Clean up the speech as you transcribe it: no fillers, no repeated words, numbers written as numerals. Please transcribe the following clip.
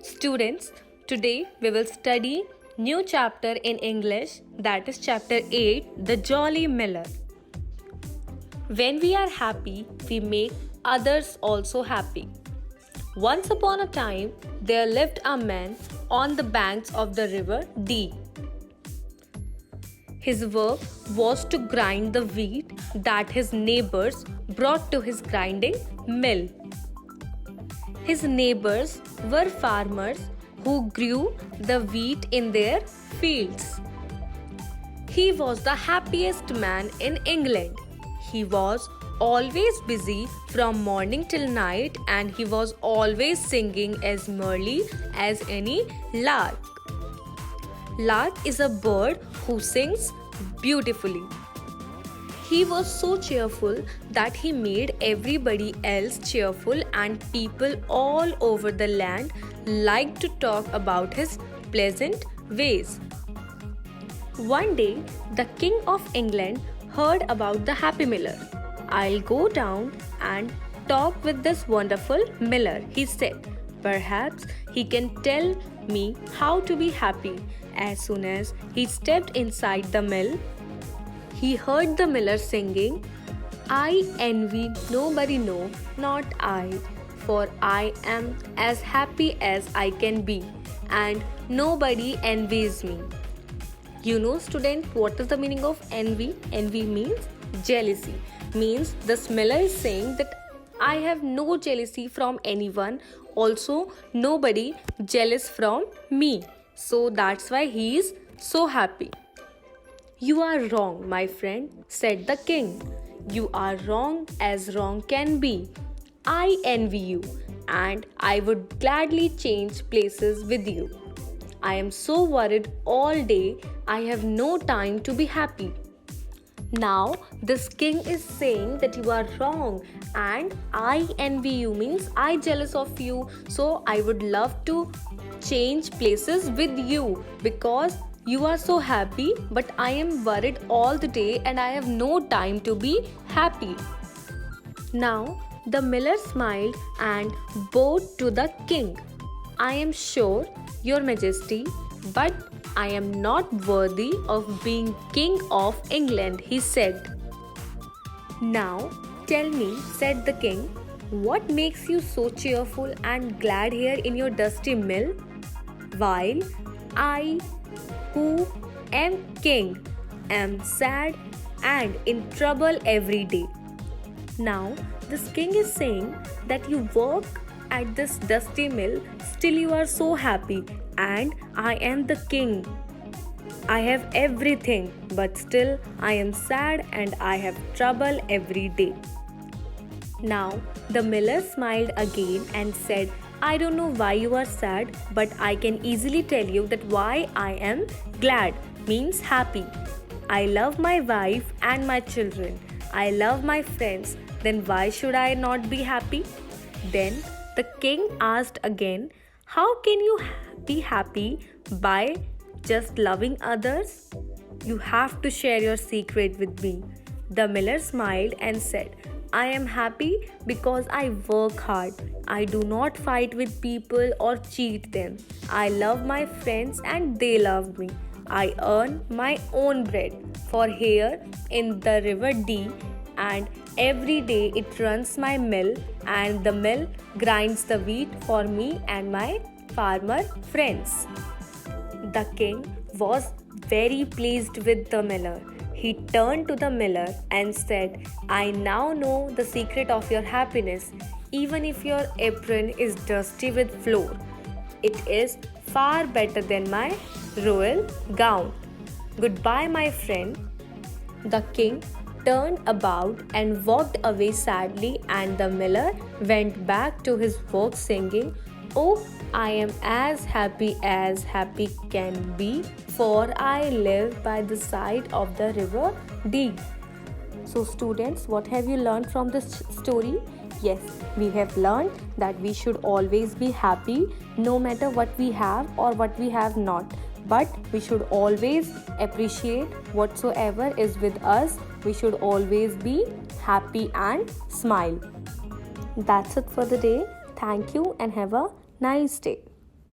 Students, today we will study new chapter in English, that is chapter 8, The Jolly Miller. When we are happy, we make others also happy. Once upon a time, there lived a man on the banks of the river Dee. His work was to grind the wheat that his neighbors brought to his grinding mill. His neighbors were farmers who grew the wheat in their fields. He was the happiest man in England. He was always busy from morning till night, and he was always singing as merrily as any lark. Lark is a bird who sings beautifully. He was so cheerful that he made everybody else cheerful, and people all over the land liked to talk about his pleasant ways. One day, the King of England heard about the happy miller. "I'll go down and talk with this wonderful miller," he said. "Perhaps he can tell me how to be happy." As soon as he stepped inside the mill, he heard the miller singing, "I envy nobody, no, not I, for I am as happy as I can be, and nobody envies me." You know, student, what is the meaning of envy? Envy means jealousy. Means the miller is saying that I have no jealousy from anyone, also nobody jealous from me. So that's why he is so happy. "You are wrong, my friend," said the king. "You are wrong as wrong can be. I envy you, and I would gladly change places with you. I am so worried all day, I have no time to be happy." Now, this king is saying that you are wrong, and I envy you means I jealous of you, so I would love to change places with you because you are so happy, but I am worried all the day and I have no time to be happy. Now, the miller smiled and bowed to the king. "I am sure, Your Majesty, but I am not worthy of being King of England," he said. "Now, tell me," said the king, "what makes you so cheerful and glad here in your dusty mill, while I, who am king, am sad and in trouble every day?" Now, this king is saying that you work at this dusty mill, still you are so happy, and I am the king. I have everything, but still I am sad and I have trouble every day. Now, the miller smiled again and said, "I don't know why you are sad, but I can easily tell you that why I am glad means happy. I love my wife and my children. I love my friends. Then why should I not be happy?" Then the king asked again, "How can you be happy by just loving others? You have to share your secret with me." The miller smiled and said, "I am happy because I work hard. I do not fight with people or cheat them. I love my friends and they love me. I earn my own bread for here in the river Dee, and every day it runs my mill, and the mill grinds the wheat for me and my farmer friends." The king was very pleased with the miller. He turned to the miller and said, "I now know the secret of your happiness. Even if your apron is dusty with flour, it is far better than my royal gown. Goodbye, my friend." The king turned about and walked away sadly, and the miller went back to his work singing, "Oh, I am as happy can be, for I live by the side of the river Dee." So students, what have you learned from this story? Yes, we have learned that we should always be happy no matter what we have or what we have not. But we should always appreciate whatsoever is with us. We should always be happy and smile. That's it for the day. Thank you and have a nice day.